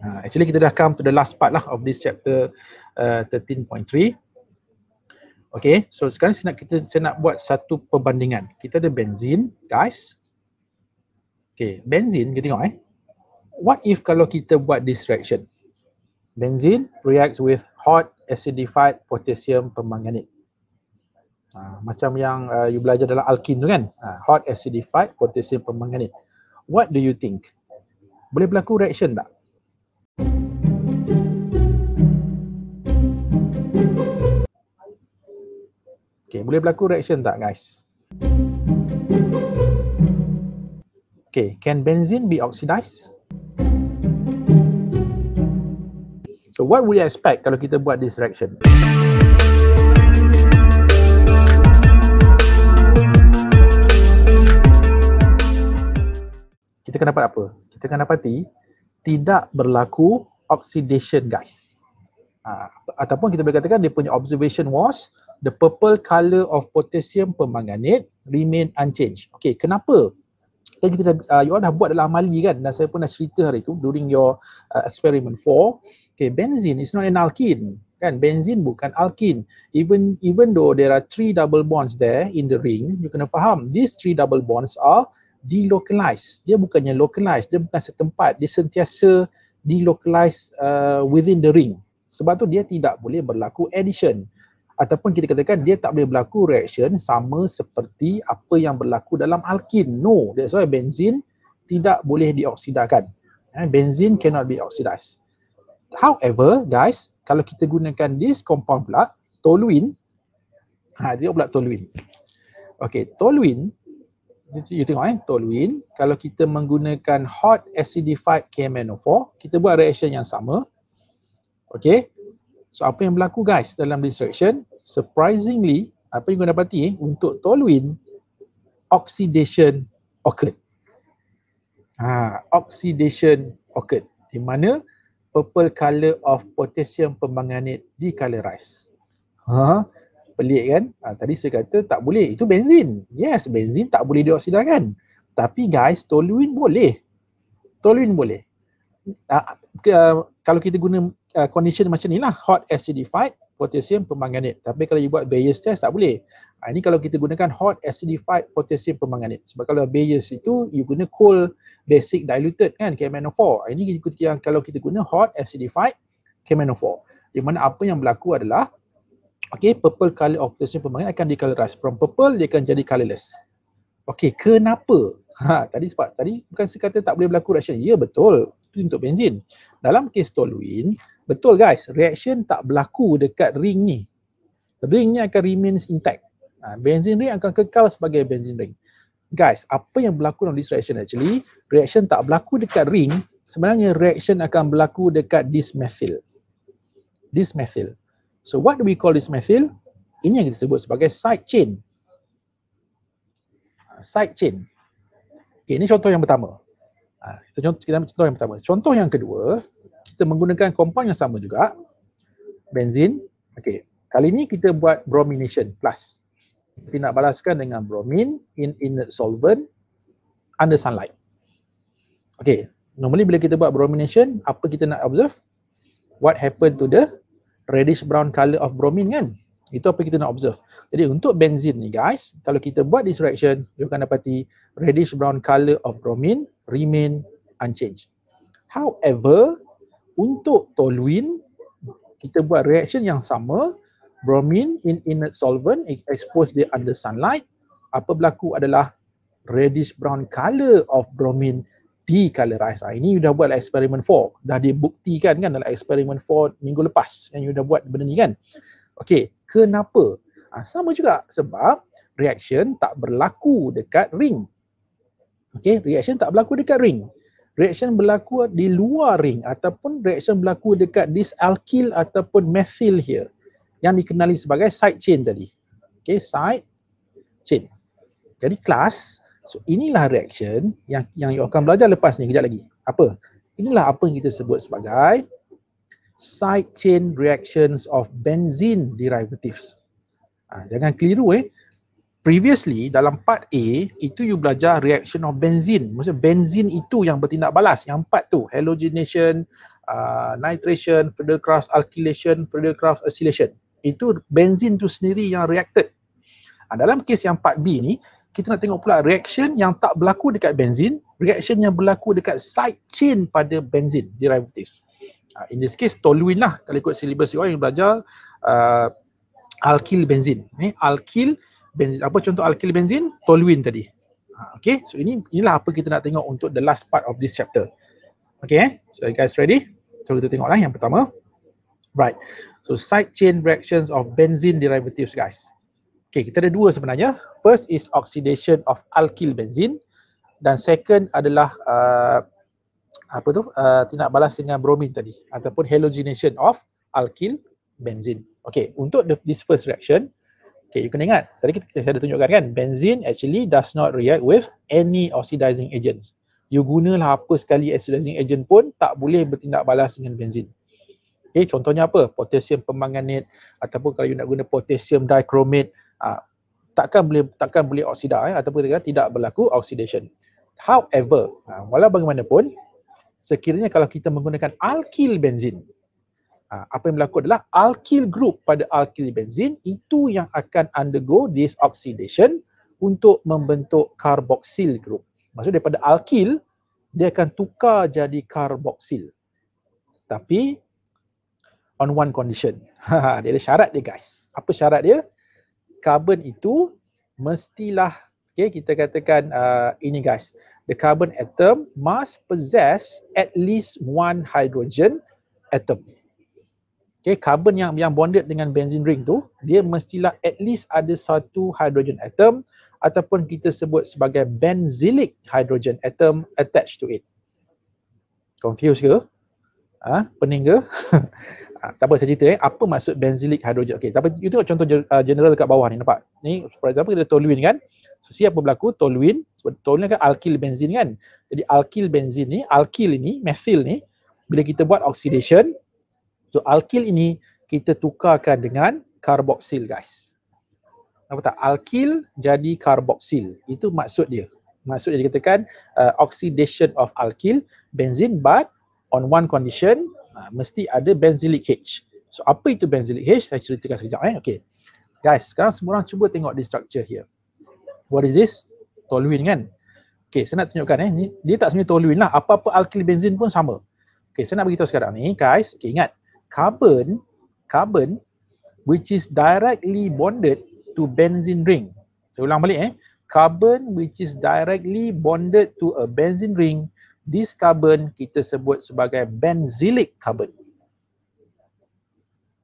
Actually kita dah come to the last part lah of this chapter 13.3. Okay, so sekarang saya nak buat satu perbandingan. Kita ada benzin, guys. Okay, benzin, kita tengok what if kalau kita buat this reaction? Benzin reacts with hot acidified potassium permanganate. Macam yang you belajar dalam alkin tu kan? Hot acidified potassium permanganate. What do you think? Boleh berlaku reaction tak? Okay, boleh berlaku reaction tak guys? Okay, can benzene be oxidized? So what would you expect kalau kita buat this reaction? Kita akan dapat apa? Kita akan dapati tidak berlaku oxidation guys. Ataupun kita boleh katakan dia punya observation was the purple color of potassium permanganate remain unchanged. Okay, kenapa? Kita you all dah buat dalam amali kan, dan saya pun dah cerita hari tu during your experiment 4. Okay, benzene is not an alkene kan, benzene bukan alkene. Even though there are 3 double bonds there in the ring, you kena faham these 3 double bonds are delocalized. Dia bukannya localized, dia bukan setempat, dia sentiasa delocalized within the ring. Sebab tu dia tidak boleh berlaku addition. Ataupun kita katakan dia tak boleh berlaku reaction sama seperti apa yang berlaku dalam alkin. No, that's why benzene tidak boleh dioksidakan. Benzene cannot be oxidized. However, guys, kalau kita gunakan this compound pula, toluene, dia pula toluene. Okay, toluene, you tengok toluene, kalau kita menggunakan hot acidified KMnO4, kita buat reaction yang sama. Okay, so apa yang berlaku guys dalam this reaction? Surprisingly, apa yang kita dapati untuk toluene, oxidation occurred. Oxidation occurred, di mana purple color of potassium permanganate decolorized. Pelik kan? Tadi saya kata tak boleh, itu benzin. Yes, benzin tak boleh dioksidakan. Tapi guys, toluene boleh. Toluene boleh. Kalau kita guna condition macam ni lah, hot acidified potassium permanganate. Tapi kalau you buat Bayes test tak boleh. Ini kalau kita gunakan hot acidified potassium permanganate. Sebab kalau Bayes itu you guna cold basic diluted kan, KMnO4. Ini yang kalau kita guna hot acidified KMnO4. Di mana apa yang berlaku adalah purple color of potassium permanganate akan decolorize. From purple dia akan jadi colorless. Kenapa? Tadi bukan saya kata tak boleh berlaku reaction. Ya betul. Itu untuk benzin. Dalam kes toluene, betul guys, reaction tak berlaku dekat ring ni. Ring ni akan remains intact. Benzene ring akan kekal sebagai benzene ring. Guys, apa yang berlaku dalam this reaction actually, reaction tak berlaku dekat ring, sebenarnya reaction akan berlaku dekat this methyl. This methyl. So what do we call this methyl? Ini yang kita sebut sebagai side chain. Side chain. Okay, ini contoh yang pertama. Kita contoh yang pertama. Contoh yang kedua, kita menggunakan compound yang sama juga, benzene. Okay, kali ini kita buat bromination plus. Kita nak balaskan dengan bromine in inert solvent under sunlight. Okay, normally bila kita buat bromination, apa kita nak observe? What happened to the reddish brown color of bromine kan? Itu apa kita nak observe. Jadi untuk benzene ni guys, kalau kita buat this reaction, you akan dapati reddish brown color of bromine remain unchanged. However, untuk toluene, kita buat reaction yang sama, bromine in inert solvent expose dia under sunlight, apa berlaku adalah reddish brown color of bromine decolorize. Ini you dah buat dalam eksperimen 4, dah dibuktikan kan dalam eksperimen 4 minggu lepas yang you dah buat benda ni kan. Okey, kenapa? Sama juga sebab reaction tak berlaku dekat ring. Okey, reaction tak berlaku dekat ring. Reaction berlaku di luar ring ataupun reaction berlaku dekat this alkyl ataupun methyl here yang dikenali sebagai side chain tadi. Okey, side chain. Jadi kelas, so inilah reaction yang you akan belajar lepas ni kejap lagi. Apa? Inilah apa yang kita sebut sebagai side chain reactions of benzene derivatives. Jangan keliru Previously dalam part A itu you belajar reaction of benzene. Maksudnya benzene itu yang bertindak balas, yang part tu halogenation, nitration, Friedel-Crafts alkylation, Friedel-Crafts acylation. Itu benzin tu sendiri yang reacted. Dalam kes yang part B ni, kita nak tengok pula reaction yang tak berlaku dekat benzin, reaction yang berlaku dekat side chain pada benzin derivatives. In this case toluene lah, kalau ikut syllabus yang belajar alkyl benzin. Alkyl benzin. Apa contoh alkyl benzin? Toluene tadi. Okay, so inilah apa kita nak tengok untuk the last part of this chapter. Okay, so you guys ready? So kita tengoklah yang pertama. Right, so side chain reactions of benzene derivatives guys. Okay, kita ada dua sebenarnya. First is oxidation of alkyl benzene dan second adalah tindak balas dengan bromin tadi ataupun halogenation of alkyl benzene. Okay, untuk this first reaction, okay, you kena ingat, tadi saya dah tunjukkan kan, benzene actually does not react with any oxidizing agents. You gunalah apa sekali oxidizing agent pun tak boleh bertindak balas dengan benzene. Okay, contohnya apa? Potassium permanganate ataupun kalau you nak guna potassium dichromate, takkan boleh oksida ataupun tidak berlaku oxidation. However, walau bagaimanapun, sekiranya kalau kita menggunakan alkyl benzene, apa yang berlaku adalah alkyl group pada alkyl benzene itu yang akan undergo this oxidation untuk membentuk carboxyl group. Maksud daripada alkyl, dia akan tukar jadi carboxyl. Tapi on one condition. Dia ada syarat dia guys. Apa syarat dia? Carbon itu mestilah, okay, kita katakan ini guys. The carbon atom must possess at least one hydrogen atom. Okay, carbon yang bonded dengan benzene ring tu, dia mestilah at least ada satu hydrogen atom ataupun kita sebut sebagai benzylic hydrogen atom attached to it. Confused ke? Pening ke? Tak apa saya cerita apa maksud benzylic hydrogen. Okey, tapi you tengok contoh general dekat bawah ni, nampak? Ni for example kita toluene kan. So siapa berlaku toluene? Sebab toluene kan alkyl benzene kan. Jadi alkyl benzene ni, alkyl ini, methyl ni, bila kita buat oxidation, so alkyl ini kita tukarkan dengan carboxyl guys. Nampak tak? Alkyl jadi carboxyl. Itu maksud dia. Maksud dia dikatakan oxidation of alkyl benzene, but on one condition, mesti ada benzylic H. So apa itu benzylic H? Saya ceritakan sekejap. Okay. Guys, sekarang semua orang cuba tengok the structure here. What is this? Toluene kan? Okay, saya nak tunjukkan dia tak sebenarnya toluene lah. Apa-apa alkyl benzene pun sama. Okay, saya nak beritahu sekarang ni guys. Okay, ingat. Carbon which is directly bonded to benzene ring. Saya ulang balik Carbon which is directly bonded to a benzene ring. This carbon kita sebut sebagai benzylic carbon.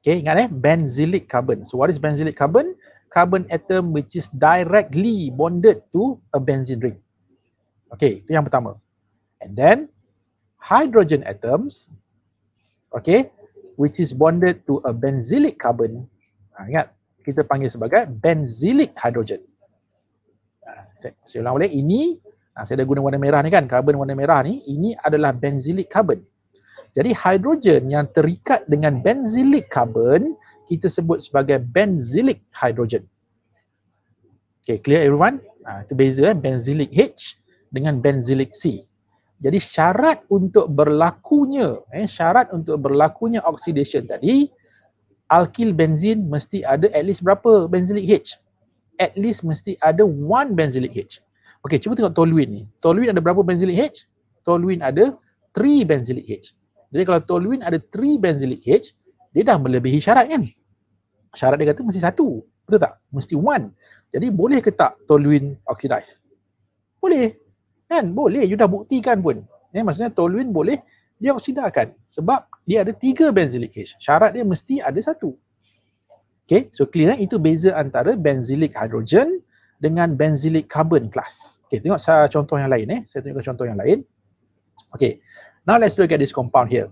Okay, ingat benzylic carbon. So what is benzylic carbon? Carbon atom which is directly bonded to a benzene ring. Okay, itu yang pertama. And then hydrogen atoms, okay, which is bonded to a benzylic carbon. Ingat, kita panggil sebagai benzylic hydrogen. Saya ulang balik, ini saya dah guna warna merah ni kan, karbon warna merah ni, ini adalah benzylic carbon. Jadi hidrogen yang terikat dengan benzylic carbon, kita sebut sebagai benzylic hydrogen. Okay, clear everyone? Itu beza benzylic H dengan benzylic C. Jadi syarat untuk berlakunya oxidation tadi, alkyl benzene mesti ada at least berapa benzylic H? At least mesti ada one benzylic H. Okey, cuba tengok toluene ni. Toluene ada berapa benzylic H? Toluene ada 3 benzylic H. Jadi kalau toluene ada 3 benzylic H, dia dah melebihi syarat kan? Syarat dia kata mesti 1. Betul tak? Mesti 1. Jadi boleh ke tak toluene oxidize? Boleh. Kan? Boleh. You dah buktikan pun. Maksudnya toluene boleh dioksidakan sebab dia ada 3 benzylic H. Syarat dia mesti ada 1. Okay, so clear itu beza antara benzylic hydrogen dengan benzylic carbon class. Okay, tengok contoh yang lain Saya tunjukkan contoh yang lain. Okay, now let's look at this compound here.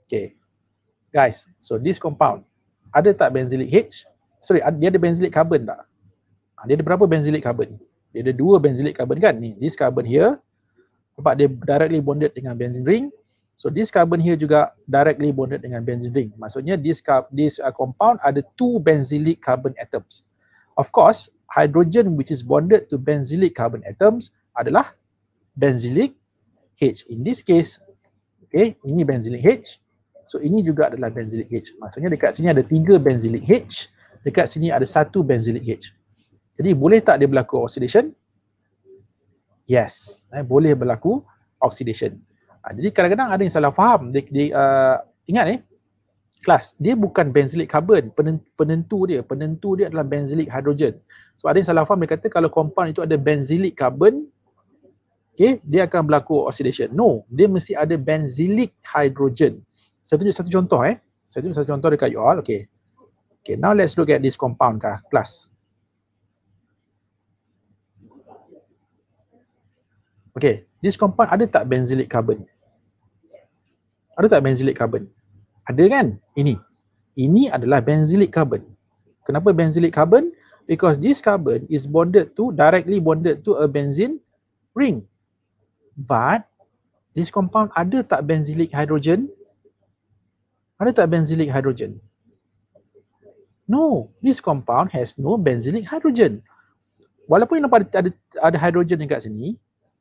Okay, guys, so this compound ada tak benzylic H? Sorry, dia ada benzylic carbon tak? Dia ada berapa benzylic carbon? Dia ada 2 benzylic carbon kan? Ni, this carbon here, nampak dia directly bonded dengan benzene ring. So this carbon here juga directly bonded dengan benzene ring. Maksudnya this compound ada 2 benzylic carbon atoms. Of course, hydrogen which is bonded to benzylic carbon atoms adalah benzylic H. In this case, Okay, ini benzylic H. So ini juga adalah benzylic H. Maksudnya dekat sini ada 3 benzylic H, dekat sini ada 1 benzylic H. Jadi boleh tak dia berlaku oxidation? Yes, boleh berlaku oxidation. Jadi kadang-kadang ada yang salah faham. Ingat kelas, dia bukan benzylic carbon, penentu dia adalah benzylic hydrogen. Sebab ada yang salah faham, dia kata kalau compound itu ada benzylic carbon, okay, dia akan berlaku oxidation. No, dia mesti ada benzylic hydrogen. Saya tunjuk satu contoh Saya tunjuk satu contoh dekat you all. Okay, now let's look at this compound class. Okay, this compound ada tak benzylic carbon? Ada tak benzylic carbon? Ada kan? Ini adalah benzylic carbon. Kenapa benzylic carbon? Because this carbon is directly bonded to a benzene ring. But this compound ada tak benzylic hydrogen? Ada tak benzylic hydrogen? No, this compound has no benzylic hydrogen. Walaupun nampak ada hydrogen dekat sini,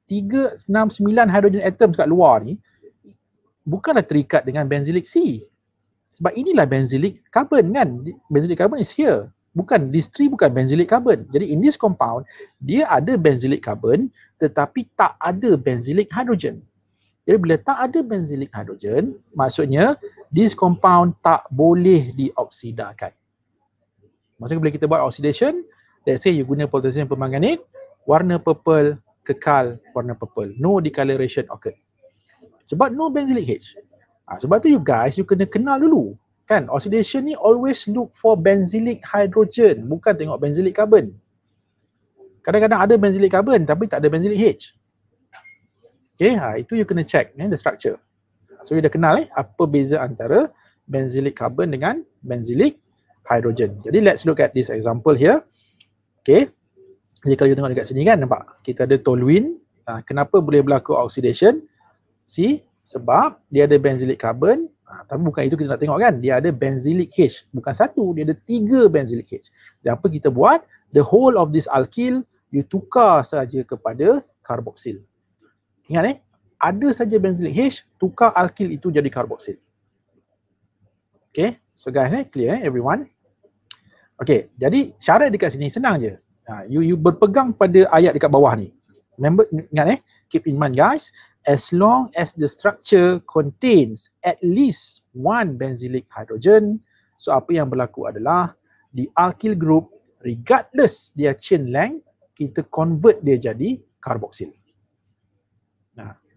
3, 6, 9 hydrogen atoms kat luar ni bukanlah terikat dengan benzylic C. Sebab inilah benzylic carbon kan. Benzylic carbon is here. This 3 bukan benzylic carbon. Jadi in this compound, dia ada benzylic carbon tetapi tak ada benzylic hydrogen. Jadi bila tak ada benzylic hydrogen, maksudnya this compound tak boleh dioksidakan. Maksudnya bila kita buat oxidation, let's say you guna potassium permanganate, warna purple, kekal warna purple. No decoloration occurred. Sebab no benzylic H. Sebab tu you kena kenal dulu. Kan, oxidation ni always look for benzylic hydrogen, bukan tengok benzylic carbon. Kadang-kadang ada benzylic carbon tapi tak ada benzylic H. Okay, itu you kena check the structure. So you dah kenal apa beza antara benzylic carbon dengan benzylic hydrogen. Jadi let's look at this example here. Okay, jadi kalau you tengok dekat sini kan, nampak kita ada toluene. Kenapa boleh berlaku oxidation? See, sebab dia ada benzylic carbon, tapi bukan itu kita nak tengok kan, dia ada benzylic H, bukan satu, dia ada 3 benzylic H. Dan apa kita buat? The whole of this alkyl you tukar saja kepada karboksil. Ingat ada saja benzylic H, tukar alkyl itu jadi karboksil. Okay, so guys clear everyone? Okay, jadi syarat dekat sini senang je. You berpegang pada ayat dekat bawah ni. Remember, ingat keep in mind guys, as long as the structure contains at least 1 benzylic hydrogen, so apa yang berlaku adalah di alkyl group, regardless dia chain length, kita convert dia jadi karboksil.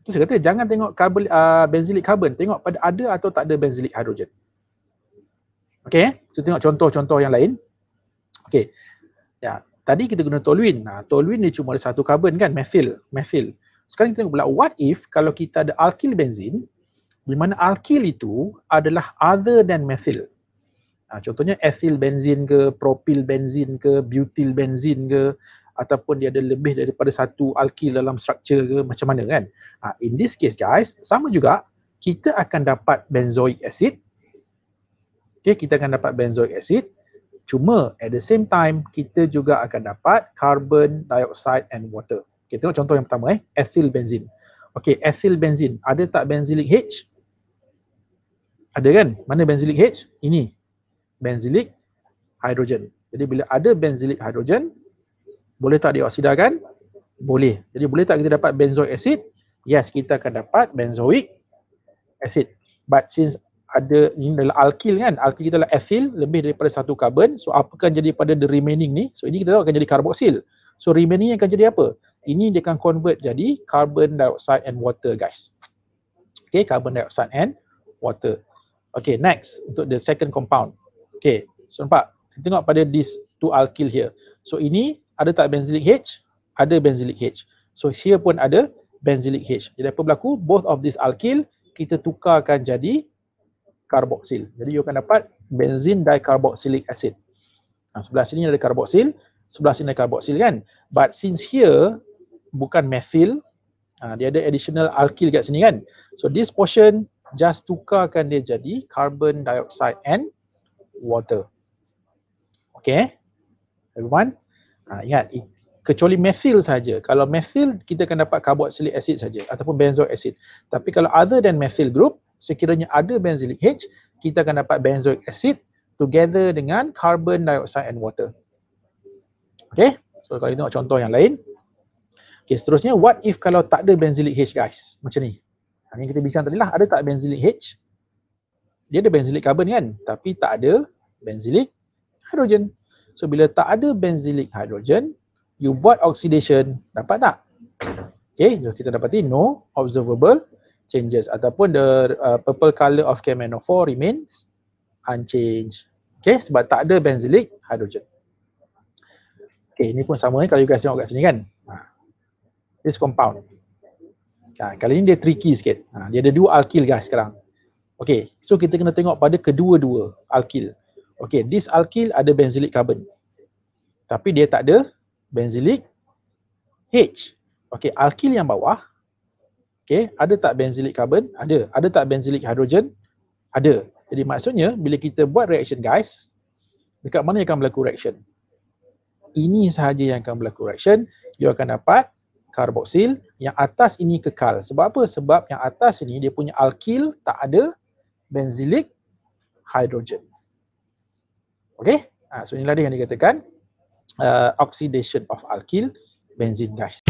Tu saya kata jangan tengok benzylic carbon, tengok pada ada atau tak ada benzylic hydrogen. Okay, so tengok contoh-contoh yang lain. Okay, tadi kita guna toluene. Toluene ni cuma ada 1 karbon kan, methyl. Sekarang kita tengok pula, what if kalau kita ada alkyl benzene, di mana alkyl itu adalah other than methyl. Contohnya ethyl benzene ke, propyl benzene ke, butyl benzene ke, ataupun dia ada lebih daripada 1 alkyl dalam struktur ke, macam mana kan. In this case guys, sama juga, kita akan dapat benzoic acid. Okay, kita akan dapat benzoic acid. Cuma at the same time, kita juga akan dapat carbon dioxide and water. Okay, tengok contoh yang pertama ethyl benzene. Okay, ethyl benzene, ada tak benzylic H? Ada kan? Mana benzylic H? Ini, benzylic hydrogen. Jadi bila ada benzylic hydrogen, boleh tak dioksidakan? Boleh. Jadi boleh tak kita dapat benzoic acid? Yes, kita akan dapat benzoic acid. But since ada, ini adalah alkyl kan, alkyl kita adalah ethyl, lebih daripada 1 karbon, so apa akan jadi pada the remaining ni? So ini kita tahu akan jadi karboksil. So remaining akan jadi apa? Ini dia akan convert jadi carbon dioxide and water guys. Okay, carbon dioxide and water. Okay, next untuk the second compound. Okay, so nampak, kita tengok pada these 2 alkyl here. So ini ada tak benzylic H? Ada benzylic H. So here pun ada benzylic H. Jadi apa berlaku? Both of this alkyl kita tukarkan jadi karboksil. Jadi you akan dapat benzene dicarboxylic acid. Sebelah sini ada karboksil, sebelah sini ada karboksil kan. But since here bukan methyl, dia ada additional alkyl kat sini kan. So this portion just tukarkan dia jadi carbon dioxide and water. Okay, everyone. Ingat, kecuali methyl saja. Kalau methyl kita akan dapat carboxylic acid saja ataupun benzoic acid. Tapi kalau other than methyl group, sekiranya ada benzylic H, kita akan dapat benzoic acid together dengan carbon dioxide and water. Okay, so kalau tengok contoh yang lain. Okay, seterusnya, what if kalau tak ada benzylic H guys? Macam ni. Ini kita bincang tadi lah, ada tak benzylic H? Dia ada benzylic carbon kan, tapi tak ada benzylic hydrogen. So bila tak ada benzylic hydrogen, you buat oxidation, dapat tak? Okay, so kita dapati no observable changes ataupun the purple color of KMnO4 remains unchanged. Okay, sebab tak ada benzylic hydrogen. Okay, ini pun sama kalau you guys tengok kat sini kan. This compound. Kali ni dia tricky sikit. Dia ada dua alkyl guys sekarang. Okay, so kita kena tengok pada kedua-dua alkyl. Okay, this alkyl ada benzylic carbon. Tapi dia tak ada benzylic H. Okay, alkyl yang bawah. Okay, ada tak benzylic carbon? Ada. Ada tak benzylic hydrogen? Ada. Jadi maksudnya, bila kita buat reaction guys, dekat mana yang akan berlaku reaction? Ini sahaja yang akan berlaku reaction. You akan dapat karboksil, yang atas ini kekal. Sebab apa? Sebab yang atas ini dia punya alkyl tak ada benzylic hydrogen. Okay? So inilah dia yang dikatakan oxidation of alkyl benzene guys.